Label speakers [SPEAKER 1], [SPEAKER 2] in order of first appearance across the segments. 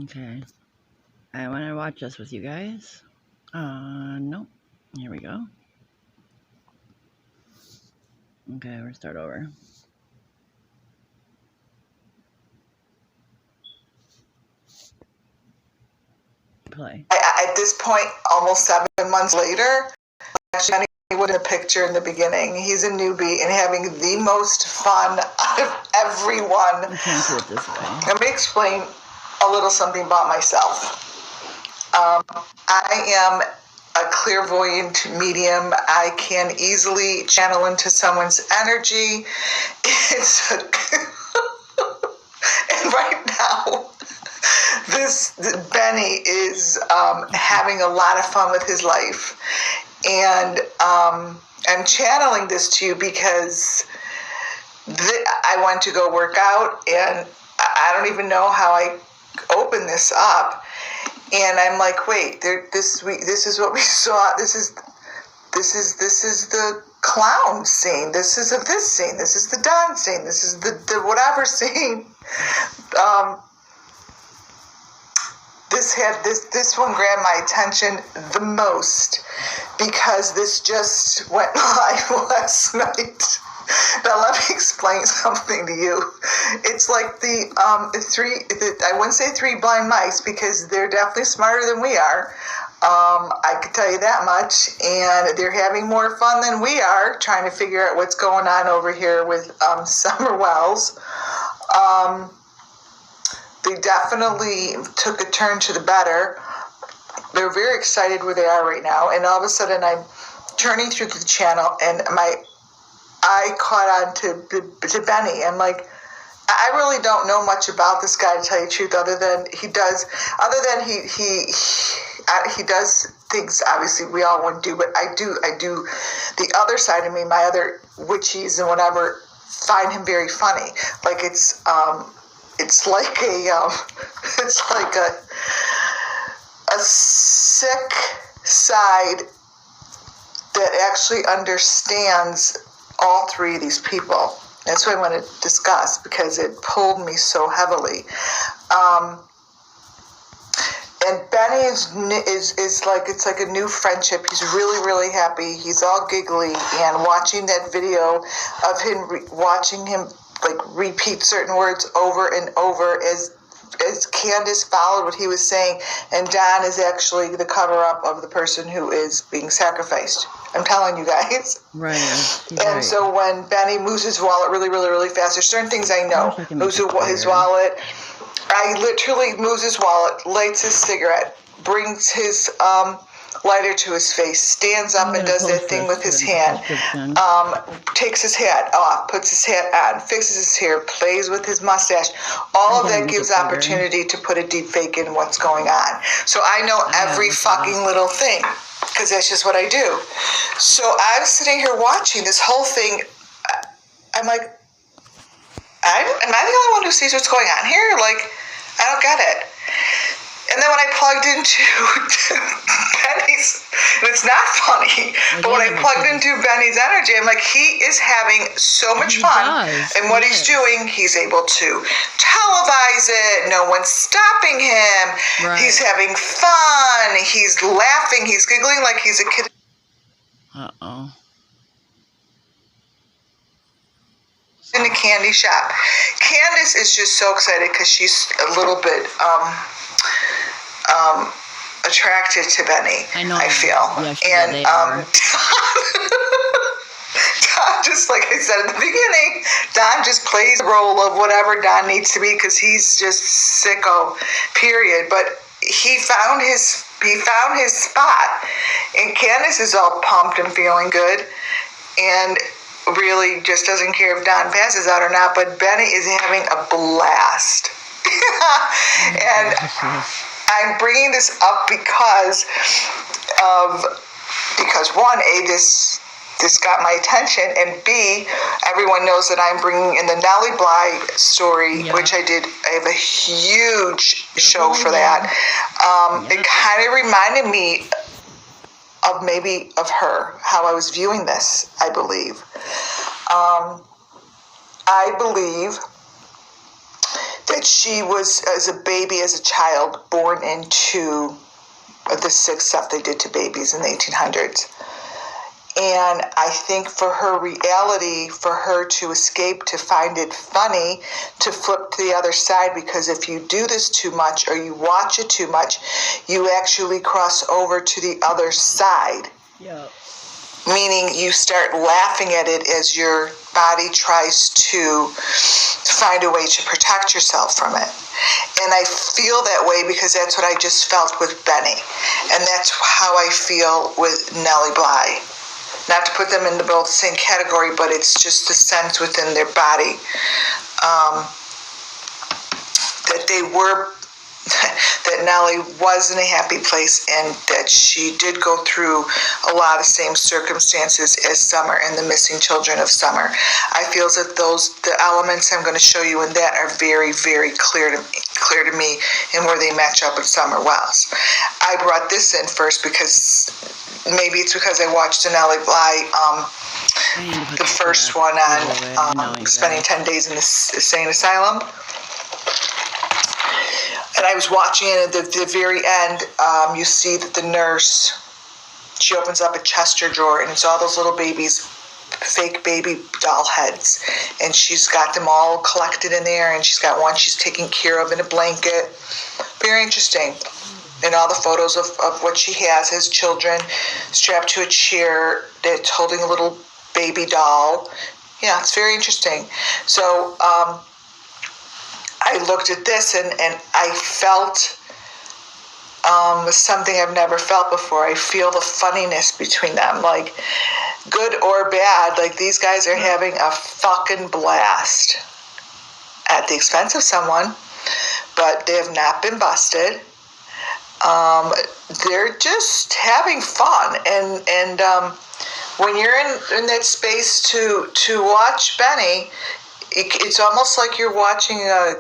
[SPEAKER 1] Okay. I want to watch this with you guys. Nope. Here we go. Okay, we'll start over. Play.
[SPEAKER 2] At this point, almost 7 months later, actually, with a picture in the beginning, he's a newbie and having the most fun out of everyone.
[SPEAKER 1] You can't do it this way.
[SPEAKER 2] Let me explain a little something about myself. I am a clairvoyant medium. I can easily channel into someone's energy. It's and right now, Benny is having a lot of fun with his life, and I'm channeling this to you because I went to go work out, and I don't even know how I opened this up. And I'm like, wait, this is what we saw. This is the clown scene. This is this scene. This is the Don scene. This is the whatever scene. This one grabbed my attention the most because this just went live last night. Now let me explain something to you. It's like I wouldn't say three blind mice because they're definitely smarter than we are. I could tell you that much. And they're having more fun than we are trying to figure out what's going on over here with Summer Wells. They definitely took a turn to the better. They're very excited where they are right now. And all of a sudden I'm turning through the channel and I caught on to Benny. I'm like, I really don't know much about this guy, to tell you the truth, other than he does things obviously we all wouldn't do, but I do the other side of me, my other witchies and whatever, find him very funny. Like it's like a sick side that actually understands all three of these people. That's what I want to discuss because it pulled me so heavily. And Benny is like, it's like a new friendship. He's really, really happy. He's all giggly, and watching that video of him, watching him like repeat certain words over and over as Candace followed what he was saying, and Don is actually the cover-up of the person who is being sacrificed. I'm telling you guys.
[SPEAKER 1] Right.
[SPEAKER 2] And so when Benny moves his wallet really, really, really fast, there's certain things I know. Moves his wallet. I literally moves his wallet, lights his cigarette, brings his lighter to his face, stands up and does that thing with his hand, takes his hat off, puts his hat on, fixes his hair, plays with his mustache. All of that gives opportunity to put a deep fake in what's going on. So I know every fucking little thing because that's just what I do. So I'm sitting here watching this whole thing. I'm like, am I the only one who sees what's going on here? Like, I don't get it. And then when I plugged into Benny's, and it's not funny, but when I plugged into Benny's energy, I'm like, he is having so much fun. And what he's doing, he's able to televise it. No one's stopping him. Right. He's having fun. He's laughing. He's giggling like he's a kid.
[SPEAKER 1] Uh-oh.
[SPEAKER 2] In the candy shop. Candace is just so excited because she's a little bit attracted to Benny. I feel.
[SPEAKER 1] Yeah,
[SPEAKER 2] and Don, just like I said at the beginning, Don just plays the role of whatever Don needs to be because he's just sicko, period. But he found his spot, and Candace is all pumped and feeling good, and really just doesn't care if Don passes out or not, but Benny is having a blast. And I'm bringing this up because one, A, this got my attention, and B, everyone knows that I'm bringing in the Nellie Bly story, which I did. I have a huge show for that. It kind of reminded me of her, how I was viewing this, I believe. I believe that she was, as a baby, as a child, born into the sick stuff they did to babies in the 1800s. And I think for her reality, for her to escape, to find it funny, to flip to the other side, because if you do this too much or you watch it too much, you actually cross over to the other side.
[SPEAKER 1] Yeah.
[SPEAKER 2] Meaning you start laughing at it as your body tries to find a way to protect yourself from it. And I feel that way because that's what I just felt with Benny. And that's how I feel with Nellie Bly. Not to put them in both the same category, but it's just the sense within their body that they were, that Nellie was in a happy place, and that she did go through a lot of same circumstances as Summer and the missing children of Summer. I feel that the elements I'm going to show you in that are very, very clear to me and where they match up with Summer Wells. I brought this in first because maybe it's because I watched the Nellie Bly, the first one on spending 10 days in the insane asylum. And I was watching it at the very end. You see that the nurse, she opens up a Chester drawer, and it's all those little babies, fake baby doll heads. And she's got them all collected in there, and she's got one she's taking care of in a blanket. Very interesting. And all the photos of what she has as children, strapped to a chair that's holding a little baby doll. Yeah, it's very interesting. So I looked at this and I felt something I've never felt before. I feel the funniness between them, like good or bad. Like these guys are having a fucking blast at the expense of someone, but they have not been busted. They're just having fun, and when you're in that space to watch Benny, it's almost like you're watching a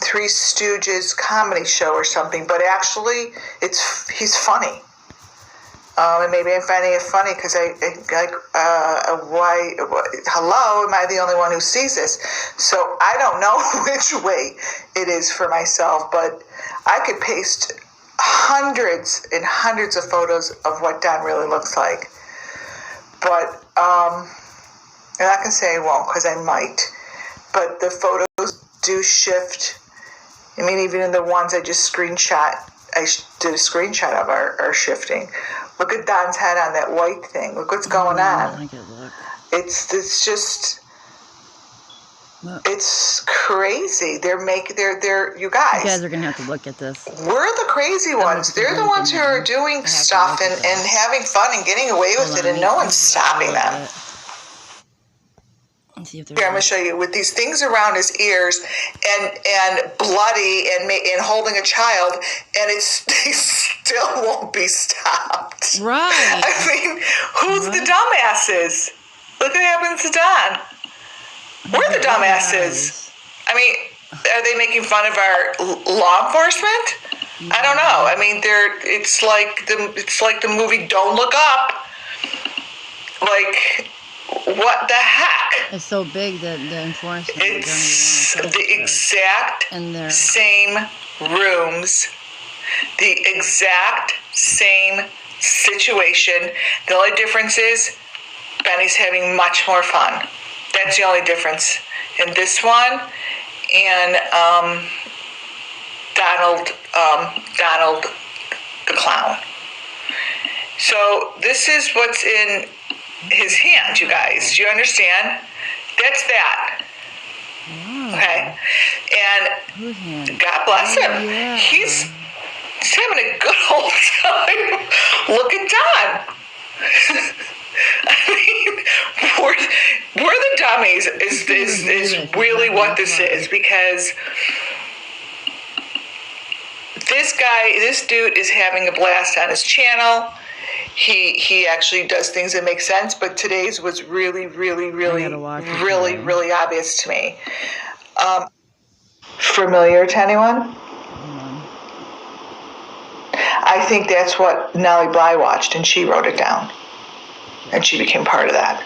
[SPEAKER 2] Three Stooges comedy show or something, but actually he's funny. And maybe I'm finding it funny because hello, am I the only one who sees this? So I don't know which way it is for myself, but I could paste hundreds and hundreds of photos of what Don really looks like. But I'm not going to say I won't because I might. But the photos do shift. I mean, even in the ones I just screenshot, I did a screenshot of are shifting. Look at Don's head on that white thing. Look what's going on. It's just, it's crazy. They're you guys.
[SPEAKER 1] You guys are going to have to look at this.
[SPEAKER 2] We're the crazy ones. They're the ones who are doing stuff and having fun and getting away with it, and no one's stopping them. Here, I'm going to show you with these things around his ears and bloody and holding a child, and he still won't be stopped.
[SPEAKER 1] Right.
[SPEAKER 2] I mean, who's the dumbasses? Look what happens to Don. We're the dumbasses. I mean, are they making fun of our law enforcement? I don't know. I mean, it's like the movie Don't Look Up. Like, what the heck?
[SPEAKER 1] It's so big that the enforcement.
[SPEAKER 2] It's the exact same rooms, the exact same situation. The only difference is Benny's having much more fun. That's the only difference in this one and Donald the clown. So this is what's in his hand, you guys. You understand? That's that. Okay? And God bless him.
[SPEAKER 1] Yeah.
[SPEAKER 2] He's having a good old time. Look at Don. I mean, we're the dummies is really what this is, because this dude is having a blast on his channel. He actually does things that make sense, but today's was really, really, really, really, really obvious to me. Familiar to anyone? I think that's what Nellie Bly watched, and she wrote it down, and she became part of that.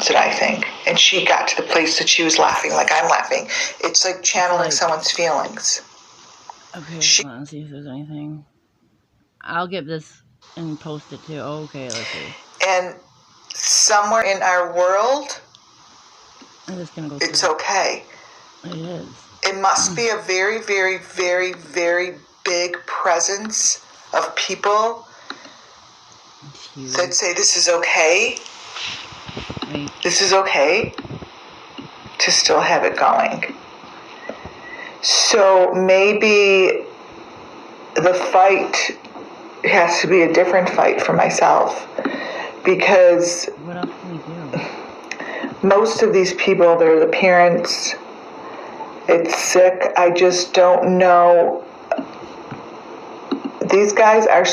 [SPEAKER 2] That's what I think. And she got to the place that she was laughing like I'm laughing. It's like channeling someone's feelings.
[SPEAKER 1] Okay, hold on, see if there's anything. I'll get this and post it too. Okay, let's see.
[SPEAKER 2] And somewhere in our world,
[SPEAKER 1] I'm just gonna go
[SPEAKER 2] it's okay.
[SPEAKER 1] It is.
[SPEAKER 2] It must be a very, very, very, very big presence of people that say this is okay. This is okay to still have it going. So maybe the fight has to be a different fight for myself, because
[SPEAKER 1] what else can we do?
[SPEAKER 2] Most of these people, they're the parents. It's sick. I just don't know. These guys are,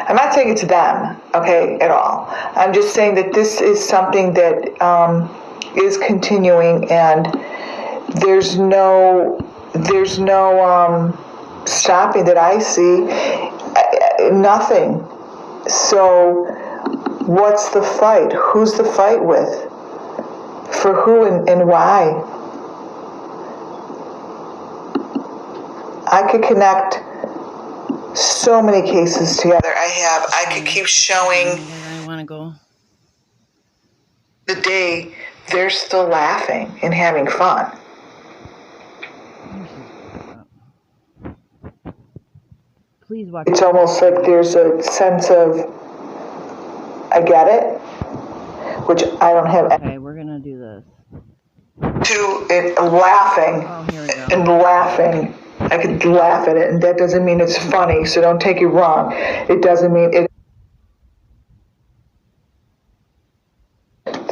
[SPEAKER 2] I'm not saying it's them, okay, at all. I'm just saying that this is something that is continuing, and there's no stopping that I see. Nothing. So what's the fight? Who's the fight with? For who and why? I could connect so many cases together. I could keep showing.
[SPEAKER 1] I want to go.
[SPEAKER 2] The day they're still laughing and having fun.
[SPEAKER 1] Please watch.
[SPEAKER 2] It's almost like there's a sense of, I get it, which I don't have.
[SPEAKER 1] Okay, we're gonna do this.
[SPEAKER 2] To it laughing.
[SPEAKER 1] Oh, here we go.
[SPEAKER 2] And laughing. I could laugh at it, and that doesn't mean it's funny, so don't take it wrong. It doesn't mean it.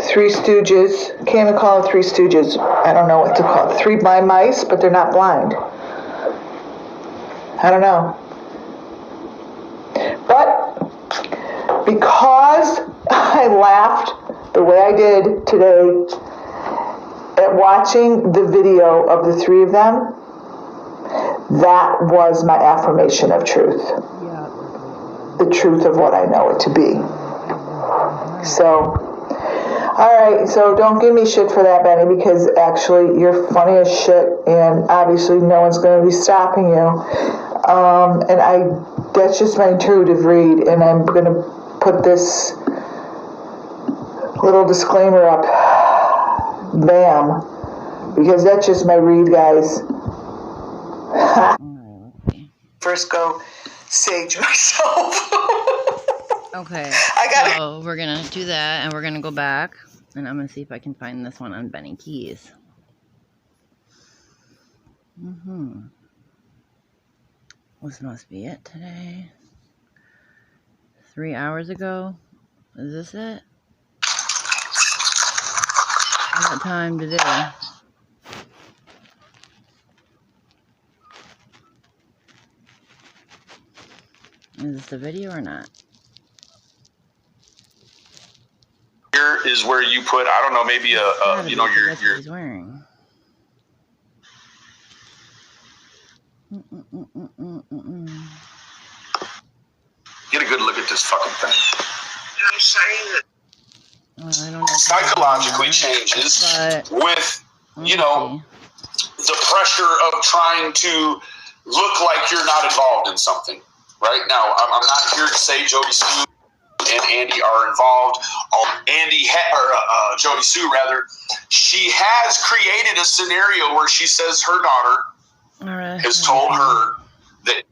[SPEAKER 2] Three Stooges. Can't even call it Three Stooges. I don't know what to call it. Three blind mice, but they're not blind. I don't know. But because I laughed the way I did today at watching the video of the three of them, that was my affirmation of truth. The truth of what I know it to be. So, alright, so don't give me shit for that, Benny, because actually you're funny as shit, and obviously no one's going to be stopping you. And that's just my intuitive read, and I'm going to put this little disclaimer up. Bam. Because that's just my read, guys. First go sage myself.
[SPEAKER 1] Okay.
[SPEAKER 2] So
[SPEAKER 1] we're going to do that, and we're going to go back, and I'm going to see if I can find this one on Benny Keys. This must be it today. 3 hours ago. Is this it? What time today? Is this the video or not?
[SPEAKER 3] Here is where you put, I don't know, maybe your
[SPEAKER 1] he's wearing.
[SPEAKER 3] Get a good look at this fucking thing.
[SPEAKER 2] I'm saying that.
[SPEAKER 1] I don't know.
[SPEAKER 3] Psychologically changes with, the pressure of trying to look like you're not involved in something. Right now, I'm not here to say Jody Sue and Andy are involved. Jody Sue, rather, she has created a scenario where she says her daughter has told her that,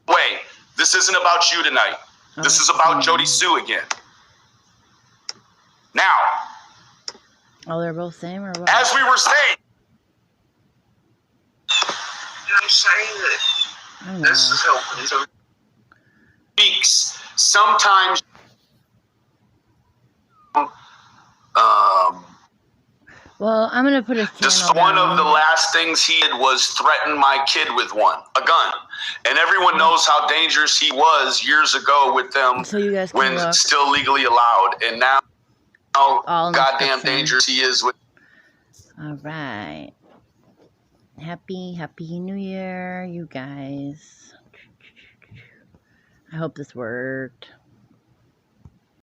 [SPEAKER 3] wait, this isn't about you tonight. This is about Jody Sue again. Now,
[SPEAKER 1] oh, they're both same or what?
[SPEAKER 3] as we were saying,
[SPEAKER 2] I'm saying that this is helping.
[SPEAKER 3] Weeks, sometimes
[SPEAKER 1] well, I'm gonna put his channel
[SPEAKER 3] just one of the last things he did was threaten my kid with a gun. And everyone knows how dangerous he was years ago with them,
[SPEAKER 1] so you guys
[SPEAKER 3] when
[SPEAKER 1] look.
[SPEAKER 3] Still legally allowed. And now how goddamn dangerous he is with.
[SPEAKER 1] All right. Happy New Year, you guys. I hope this worked.